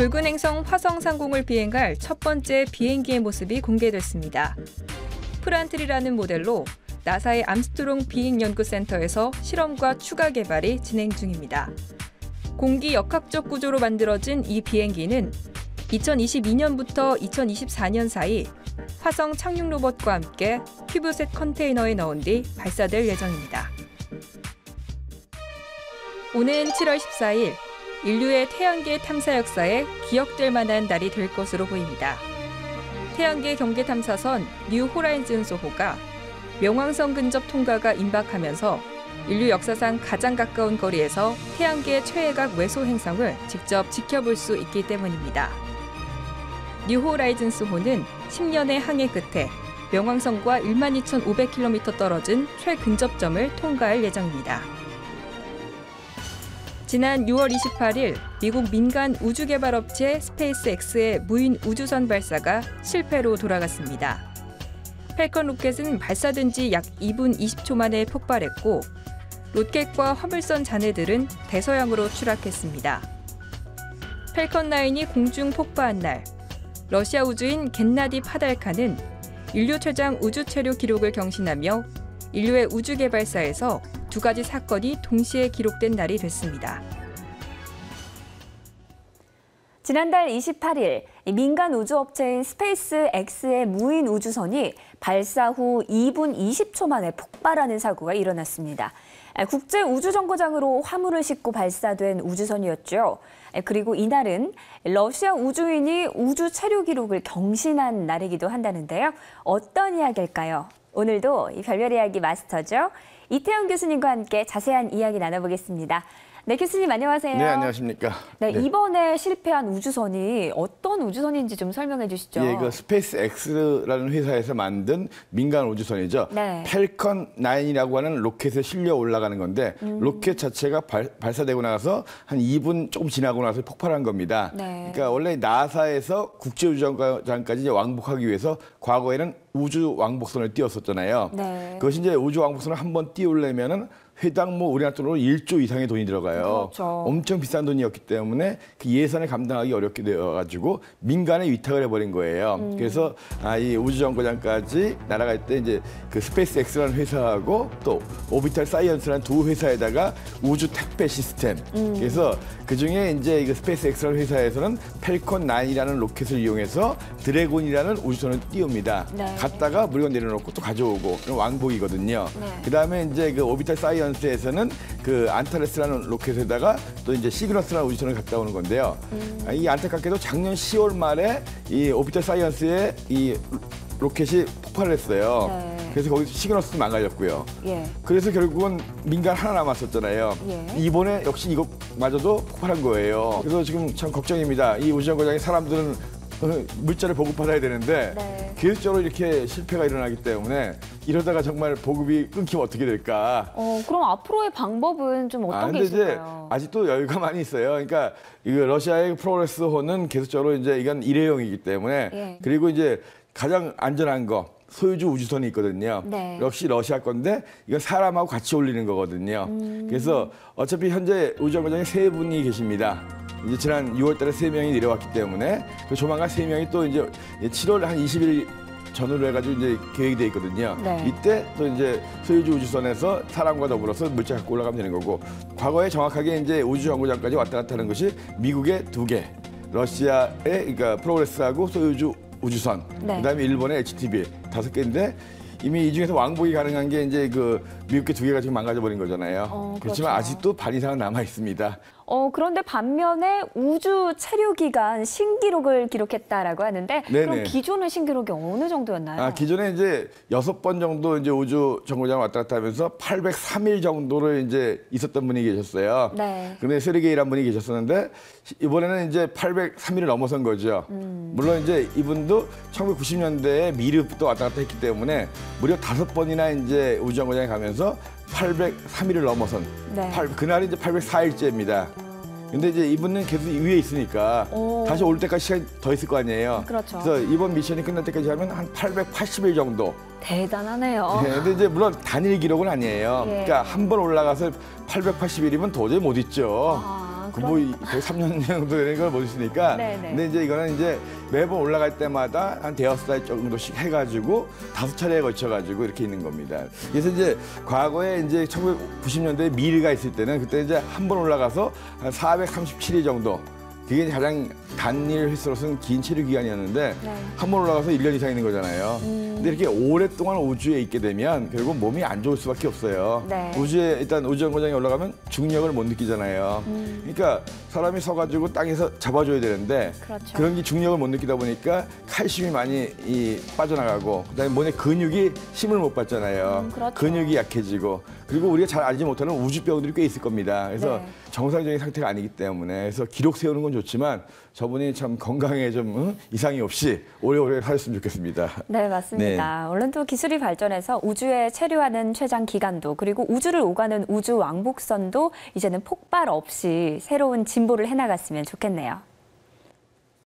붉은 행성 화성 상공을 비행할 첫 번째 비행기의 모습이 공개됐습니다. 프란트리라는 모델로 나사의 암스트롱 비행연구센터에서 실험과 추가 개발이 진행 중입니다. 공기 역학적 구조로 만들어진 이 비행기는 2022년부터 2024년 사이 화성 착륙 로봇과 함께 큐브셋 컨테이너에 넣은 뒤 발사될 예정입니다. 오는 7월 14일, 인류의 태양계 탐사 역사에 기억될 만한 날이 될 것으로 보입니다. 태양계 경계 탐사선 뉴 호라이즌스 호가 명왕성 근접 통과가 임박하면서 인류 역사상 가장 가까운 거리에서 태양계 최외곽 외소 행성을 직접 지켜볼 수 있기 때문입니다. 뉴 호라이즌스 호는 10년의 항해 끝에 명왕성과 12,500km 떨어진 최근접점을 통과할 예정입니다. 지난 6월 28일 미국 민간 우주개발업체 스페이스X의 무인 우주선 발사가 실패로 돌아갔습니다. 팰컨 로켓은 발사된 지 약 2분 20초 만에 폭발했고 로켓과 화물선 잔해들은 대서양으로 추락했습니다. 팰컨 9이 공중 폭파한 날, 러시아 우주인 겐나디 파달카는 인류 최장 우주 체류 기록을 경신하며 인류의 우주 개발사에서 두 가지 사건이 동시에 기록된 날이 됐습니다. 지난달 28일 민간 우주업체인 스페이스X의 무인 우주선이 발사 후 2분 20초 만에 폭발하는 사고가 일어났습니다. 국제우주정거장으로 화물을 싣고 발사된 우주선이었죠. 그리고 이날은 러시아 우주인이 우주 체류 기록을 경신한 날이기도 한다는데요. 어떤 이야기일까요? 오늘도 이 별별 이야기 마스터죠. 이태영 교수님과 함께 자세한 이야기 나눠보겠습니다. 네, 교수님 안녕하세요. 네, 안녕하십니까. 네, 이번에 실패한 우주선이 어떤 우주선인지 좀 설명해 주시죠. 예, 그 스페이스X라는 회사에서 만든 민간 우주선이죠. 네. 팰컨 9이라고 하는 로켓에 실려 올라가는 건데 로켓 자체가 발사되고 나서 한 2분 조금 지나고 나서 폭발한 겁니다. 네. 그러니까 원래 나사에서 국제우주정거장까지 이제 왕복하기 위해서 과거에는 우주 왕복선을 띄웠었잖아요. 네. 그것이 이제 우주 왕복선을 한번 띄우려면은 회당 우리나라 돈으로 1조 이상의 돈이 들어가요. 그렇죠. 엄청 비싼 돈이었기 때문에 그 예산을 감당하기 어렵게 되어가지고 민간에 위탁을 해버린 거예요. 그래서 이 우주정거장까지 날아갈 때 이제 그 스페이스X라는 회사하고 또 오비탈 사이언스라는 두 회사에다가 우주 택배 시스템. 그래서 그 중에 이제 이 스페이스X라는 회사에서는 팰컨 9이라는 로켓을 이용해서 드래곤이라는 우주선을 띄웁니다. 네. 갔다가 물건 내려놓고 또 가져오고 그럼 왕복이거든요. 네. 그다음에 이제 그 오비탈 사이언스에서는 그 안타레스라는 로켓에다가 또 이제 시그너스라는 우주선을 갔다 오는 건데요. 이 안타깝게도 작년 10월 말에 이 오비탈 사이언스의 이 로켓이 폭발을 했어요. 네. 그래서 거기서 시그너스도 망가졌고요. 예. 그래서 결국은 민간 하나 남았었잖아요. 예. 이번에 역시 이것마저도 폭발한 거예요. 그래서 지금 참 걱정입니다. 이 우주정거장에 사람들은 물자를 보급받아야 되는데 네. 계속적으로 이렇게 실패가 일어나기 때문에 이러다가 정말 보급이 끊기면 어떻게 될까? 그럼 앞으로의 방법은 좀 어떤 게 근데 있을까요? 이제 아직도 여유가 많이 있어요. 그러니까 이거 러시아의 프로그레스호는 계속적으로 이제 이건 일회용이기 때문에 예. 그리고 이제 가장 안전한 거 소유주 우주선이 있거든요. 네. 역시 러시아 건데 이건 사람하고 같이 올리는 거거든요. 그래서 어차피 현재 우주정거장에 3분이 계십니다. 이제 지난 6월달에 3명이 내려왔기 때문에 조만간 3명이 또 이제 7월 한 20일 전후로 해가지고 이제 계획이 돼 있거든요. 네. 이때 또 이제 소유주 우주선에서 사람과 더불어서 물자 갖고 올라가면 되는 거고 과거에 정확하게 이제 우주정거장까지 왔다 갔다 하는 것이 미국의 2개, 러시아의 그러니까 프로그레스하고 소유주 우주선, 네. 그다음에 일본의 HTB 5개인데 이미 이 중에서 왕복이 가능한 게 이제 그 미국의 2개가 지금 망가져 버린 거잖아요. 그렇지만 그렇죠. 아직도 반 이상은 남아 있습니다. 그런데 반면에 우주 체류 기간 신기록을 기록했다라고 하는데 그럼 네네. 기존의 신기록이 어느 정도였나요? 기존에 이제 6번 정도 이제 우주 정거장 왔다 갔다 하면서 803일 정도를 이제 있었던 분이 계셨어요. 네. 근데 세르게이라는 분이 계셨었는데 이번에는 이제 803일을 넘어선 거죠. 물론 이제 이분도 1990년대에 미르부터 왔다 갔다 했기 때문에 무려 5번이나 이제 우주 정거장에 가면서 803일을 넘어선 네. 그날이 이제 804일째입니다. 근데 이제 이분은 계속 위에 있으니까 오. 다시 올 때까지 시간이 더 있을 거 아니에요. 그렇죠. 그래서 이번 미션이 끝날 때까지 하면 한 880일 정도. 대단하네요. 네, 근데 이제 물론 단일 기록은 아니에요. 예. 그러니까 한 번 올라가서 880일이면 도저히 못 있죠. 거의 3년 정도 되는 걸 보시니까. 네네. 근데 이제 이거는 이제 매번 올라갈 때마다 한 대여섯 달 정도씩 해가지고 5차례에 걸쳐가지고 이렇게 있는 겁니다. 그래서 이제 과거에 이제 1990년대에 미르가 있을 때는 그때 이제 한 번 올라가서 한 437일 정도. 그게 가장 단일 횟수로서는 긴 체류 기간이었는데 네. 한 번 올라가서 1년 이상 있는 거잖아요. 근데 이렇게 오랫동안 우주에 있게 되면 결국 몸이 안 좋을 수밖에 없어요. 네. 우주에 일단 우주정거장에 올라가면 중력을 못 느끼잖아요. 그러니까 사람이 서가지고 땅에서 잡아줘야 되는데 그렇죠. 그런 게 중력을 못 느끼다 보니까 칼슘이 많이 빠져나가고 그다음에 몸의 근육이 힘을 못 받잖아요. 그렇죠. 근육이 약해지고 그리고 우리가 잘 알지 못하는 우주병들이 꽤 있을 겁니다. 그래서 네. 정상적인 상태가 아니기 때문에 그래서 기록 세우는 건 좋지만 저분이 참 건강에 좀 이상이 없이 오래오래 사셨으면 좋겠습니다. 네, 맞습니다. 얼른 또 기술이 발전해서 우주에 체류하는 최장 기간도 그리고 우주를 오가는 우주 왕복선도 이제는 폭발 없이 새로운 진보를 해나갔으면 좋겠네요.